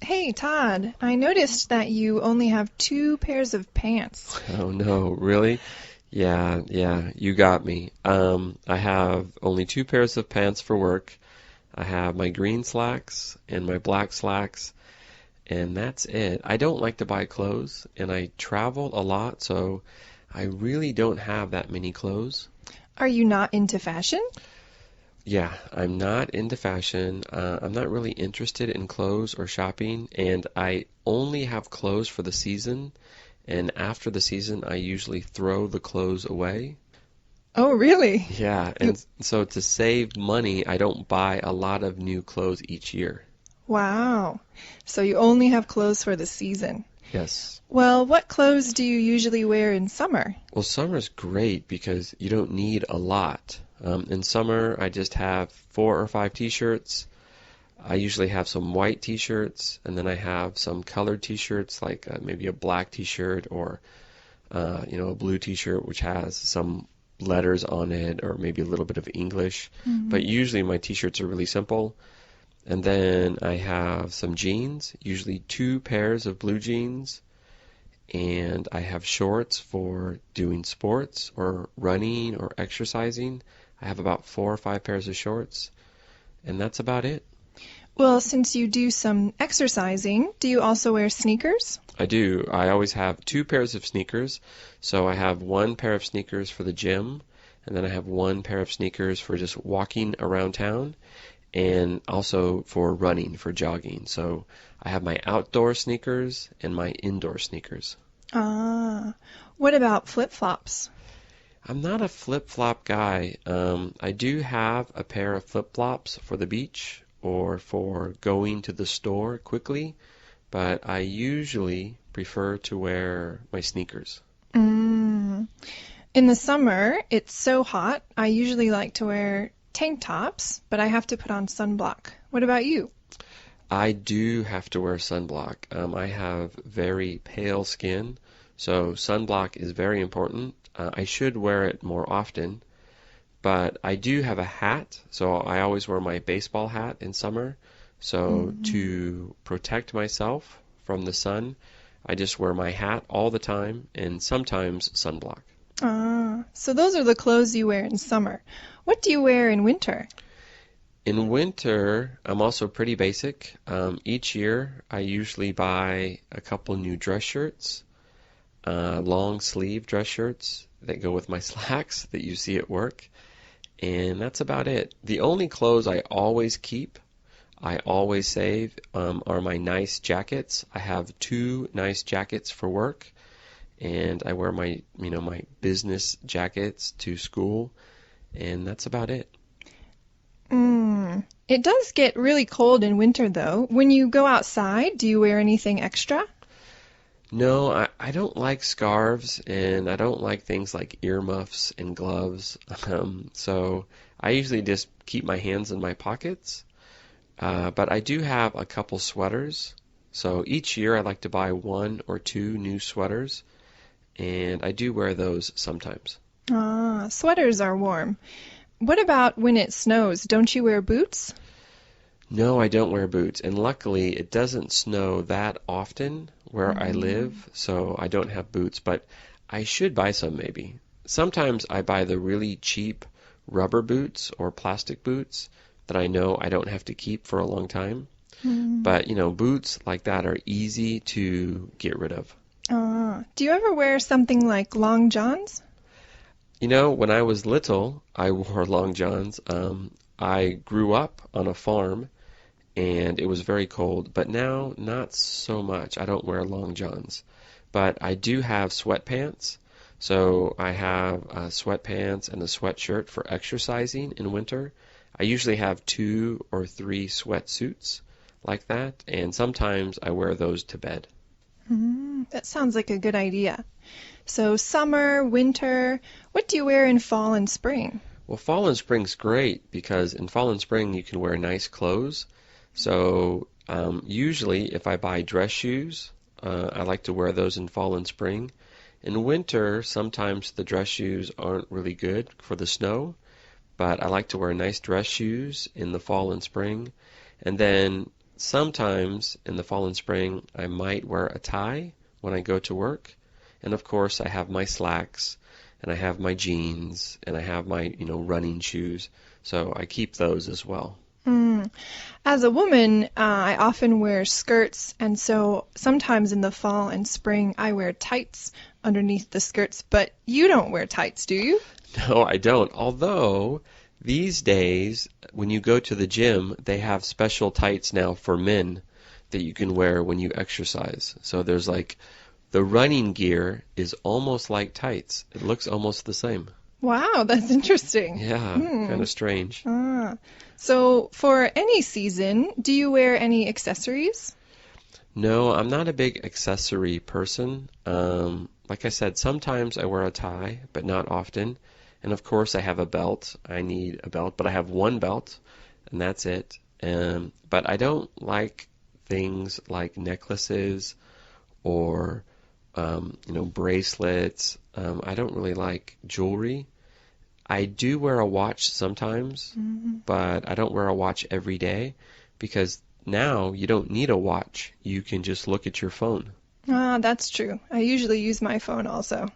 Hey, Todd, I noticed that you only have two pairs of pants. Oh no, really? Yeah, you got me. I have only two pairs of pants for work. I have my green slacks and my black slacks, and that's it. I don't like to buy clothes, and I travel a lot, so I really don't have that many clothes. Are you not into fashion? Yeah, I'm not into fashion. I'm not really interested in clothes or shopping, and I only have clothes for the season. And after the season, I usually throw the clothes away. Oh, really? Yeah, You, and so to save money, I don't buy a lot of new clothes each year. wow. So you only have clothes for the season. Yes. Well, what clothes do you usually wear in summer? Well, summer's great because you don't need a lot. In summer, I just have 4 or 5 t-shirts. I usually have some white t-shirts, and then I have some colored t-shirts, like maybe a black t-shirt or a blue t-shirt which has some letters on it or maybe a little bit of English. But Hmm. usually my t-shirts are really simple. And then I have some jeans, usually 2 pairs of blue jeans, and I have shorts for doing sports or running or exercising. I have about 4 or 5 pairs of shorts, and that's about it. Well, since you do some exercising, do you also wear sneakers? I do. I always have 2 pairs of sneakers. So I have 1 pair of sneakers for the gym, and then I have 1 pair of sneakers for just walking around town, and also for running, for jogging. So I have my outdoor sneakers and my indoor sneakers. Ah, what about flip-flops? I'm not a flip-flop guy. I do have a pair of flip-flops for the beach or for going to the store quickly, but I usually prefer to wear my sneakers. Mm. In the summer, it's so hot, I usually like to wear tank tops, but I have to put on sunblock. What about you? I do have to wear sunblock. I have very pale skin, so sunblock is very important. I should wear it more often, but I do have a hat, so I always wear my baseball hat in summer. So Hmm. to protect myself from the sun, I just wear my hat all the time and sometimes sunblock. Ah, so those are the clothes you wear in summer. What do you wear in winter? In winter, I'm also pretty basic. Each year, I usually buy a couple new dress shirts, long sleeve dress shirts that go with my slacks that you see at work, and that's about it. The only clothes I always keep, I always save, are my nice jackets. I have 2 nice jackets for work, and I wear my business jackets to school, and that's about it. It does get really cold in winter, though. When you go outside, do you wear anything extra? No, I don't like scarves and I don't like things like earmuffs and gloves. So I usually just keep my hands in my pockets. But I do have a couple sweaters. So each year I like to buy 1 or 2 new sweaters, and I do wear those sometimes. Ah, sweaters are warm. What about when it snows? Don't you wear boots? No, I don't wear boots, and luckily it doesn't snow that often where I Mm. live, so I don't have boots, but I should buy some maybe. Sometimes I buy the really cheap rubber boots or plastic boots that I know I don't have to keep for a long time. Mm. But, boots like that are easy to get rid of. Ah, do you ever wear something like long johns? When I was little, I wore long johns. I grew up on a farm, and it was very cold, but now not so much. I don't wear long johns, but I do have sweatpants. So I have sweatpants and a sweatshirt for exercising in winter. I usually have 2 or 3 sweatsuits like that, and sometimes I wear those to bed. That sounds like a good idea. So, summer, winter, what do you wear in fall and spring? Well, fall and spring's great because in fall and spring you can wear nice clothes. So usually, if I buy dress shoes, I like to wear those in fall and spring. In winter, sometimes the dress shoes aren't really good for the snow, but I like to wear nice dress shoes in the fall and spring. And then sometimes in the fall and spring, I might wear a tie when I go to work. And of course, I have my slacks, and I have my jeans, and I have my, running shoes. So I keep those as well. Mm. As a woman, I often wear skirts, and so sometimes in the fall and spring, I wear tights underneath the skirts, but you don't wear tights, do you? No, I don't. Although these days, when you go to the gym, they have special tights now for men that you can wear when you exercise. So there's like the running gear is almost like tights. It looks almost the same. Wow, that's interesting. Yeah, kind of strange. So for any season, do you wear any accessories? No, I'm not a big accessory person. Like I said, sometimes I wear a tie, but not often. And of course, I have a belt. I need a belt, but I have one belt, and that's it. But I don't like things like necklaces or, bracelets. I don't really like jewelry. I do wear a watch sometimes, but I don't wear a watch every day because now you don't need a watch. You can just look at your phone. Ah, that's true. I usually use my phone also.